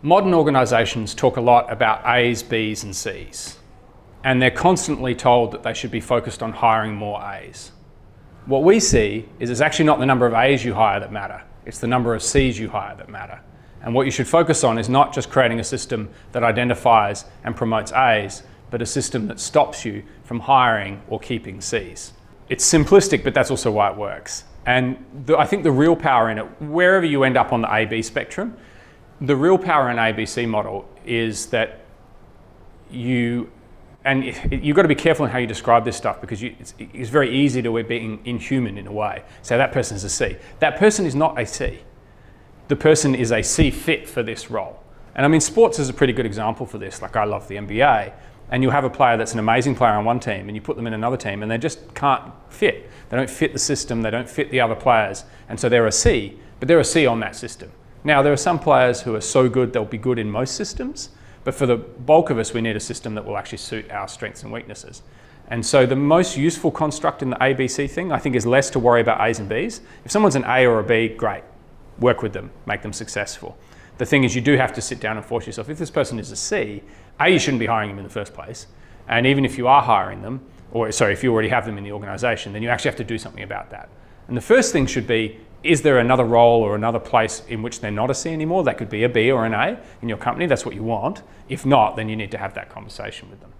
Modern organisations talk a lot about A's, B's and C's, and they're constantly told that they should be focused on hiring more A's. What we see is it's actually not the number of A's you hire that matter, it's the number of C's you hire that matter. And what you should focus on is not just creating a system that identifies and promotes A's, but a system that stops you from hiring or keeping C's. It's simplistic, but that's also why it works. And I think the real power in it, wherever you end up on the A-B spectrum, the real power in an ABC model is that you've got to be careful in how you describe this stuff, because it's very easy to be inhuman in a way. So that person is a C. That person is not a C. The person is a C fit for this role. And I mean, sports is a pretty good example for this. Like, I love the NBA, and you'll have a player that's an amazing player on one team and you put them in another team and they just can't fit. They don't fit the system, they don't fit the other players. And so they're a C, but they're a C on that system. Now, there are some players who are so good they'll be good in most systems, but for the bulk of us, we need a system that will actually suit our strengths and weaknesses. And so the most useful construct in the ABC thing, I think, is less to worry about A's and B's. If someone's an A or a B, great. Work with them, make them successful. The thing is, you do have to sit down and force yourself. If this person is a C, A, you shouldn't be hiring them in the first place. And even if you are hiring them, or sorry, if you already have them in the organisation, then you actually have to do something about that. And the first thing should be, is there another role or another place in which they're not a C anymore? That could be a B or an A in your company. That's what you want. If not, then you need to have that conversation with them.